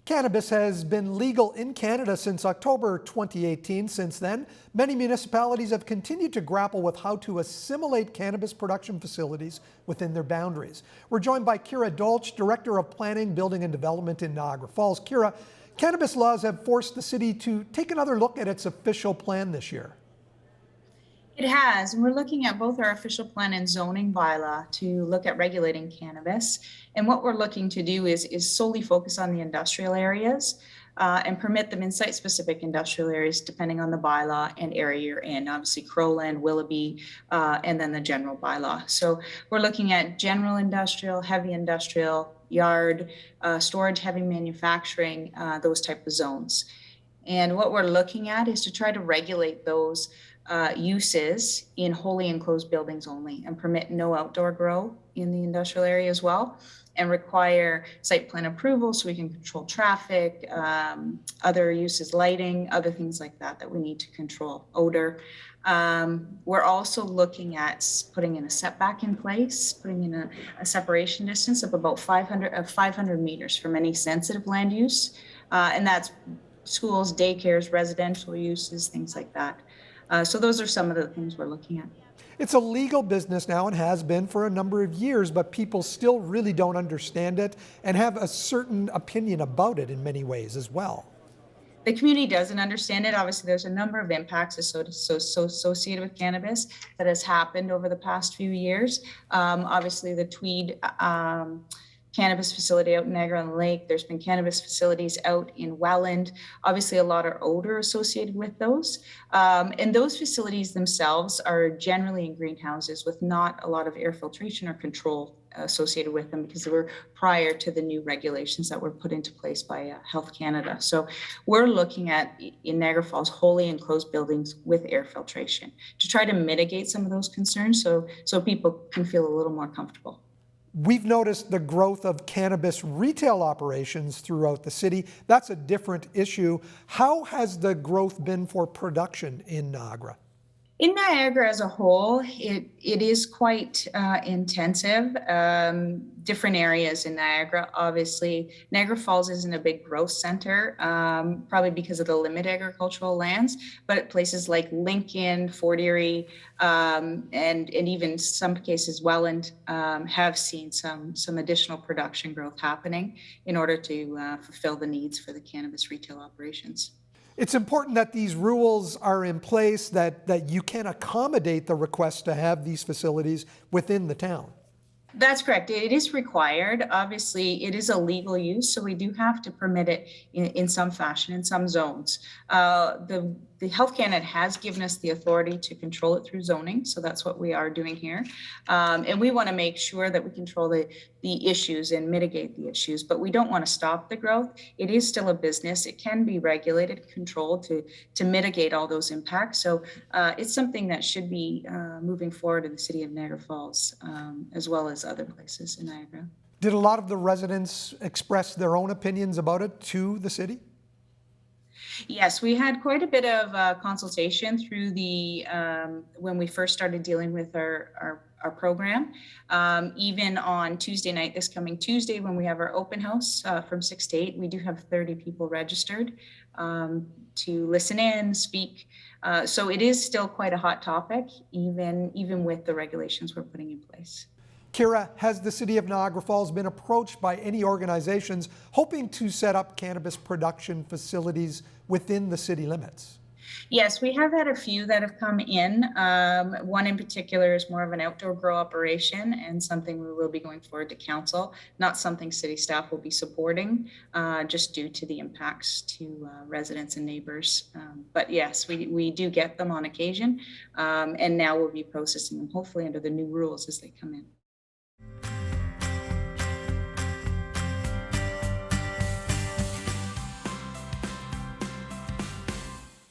Cannabis has been legal in Canada since October 2018. Since then, many municipalities have continued to grapple with how to assimilate cannabis production facilities within their boundaries. We're joined by Kira Dolch, Director of Planning, Building and Development in Niagara Falls. Kira, cannabis laws have forced the city to take another look at its official plan this year. It has, and we're looking at both our official plan and zoning bylaw to look at regulating cannabis. And what we're looking to do is solely focus on the industrial areas and permit them in site-specific industrial areas depending on the bylaw and area you're in. Obviously, Crowland, Willoughby, and then the general bylaw. So we're looking at general industrial, heavy industrial, yard, storage, heavy manufacturing, those type of zones. And what we're looking at is to try to regulate those uses in wholly enclosed buildings only and permit no outdoor grow in the industrial area as well, and require site plan approval so we can control traffic, other uses, lighting, other things like that that we need to control, odor. We're also looking at putting in a setback in place, putting in a separation distance of about 500 meters from any sensitive land use, and that's schools, daycares, residential uses, things like that. So those are some of the things we're looking at. It's a legal business now and has been for a number of years, but people still really don't understand it and have a certain opinion about it in many ways as well. The community doesn't understand it. Obviously, there's a number of impacts associated with cannabis that has happened over the past few years. Obviously, the Tweed cannabis facility out in Niagara on the Lake. There's been cannabis facilities out in Welland. Obviously, a lot of odor associated with those. And those facilities themselves are generally in greenhouses with not a lot of air filtration or control associated with them because they were prior to the new regulations that were put into place by Health Canada. So we're looking at, in Niagara Falls, wholly enclosed buildings with air filtration to try to mitigate some of those concerns so people can feel a little more comfortable. We've noticed the growth of cannabis retail operations throughout the city. That's a different issue. How has the growth been for production in Niagara? In Niagara as a whole, it is quite intensive. Different areas in Niagara, obviously. Niagara Falls isn't a big growth center, probably because of the limited agricultural lands, but places like Lincoln, Fort Erie, and even some cases Welland have seen some additional production growth happening in order to fulfill the needs for the cannabis retail operations. It's important that these rules are in place, that you can accommodate the request to have these facilities within the town. That's correct. It is required. Obviously, it is a legal use, so we do have to permit it in some fashion, in some zones. The Health Canada has given us the authority to control it through zoning, so that's what we are doing here. And we want to make sure that we control the issues and mitigate the issues, but we don't want to stop the growth. It is still a business. It can be regulated, controlled to mitigate all those impacts. So it's something that should be moving forward in the city of Niagara Falls, as well as other places in Niagara. Did a lot of the residents express their own opinions about it to the city? Yes, we had quite a bit of consultation through the when we first started dealing with our program. Even on Tuesday night, this coming Tuesday, when we have our open house from 6 to 8, we do have 30 people registered to listen in, speak. So it is still quite a hot topic, even with the regulations we're putting in place. Kira, has the City of Niagara Falls been approached by any organizations hoping to set up cannabis production facilities within the city limits? Yes, we have had a few that have come in. One in particular is more of an outdoor grow operation and something we will be going forward to council, not something city staff will be supporting, just due to the impacts to residents and neighbors. But yes, we do get them on occasion, and now we'll be processing them hopefully under the new rules as they come in.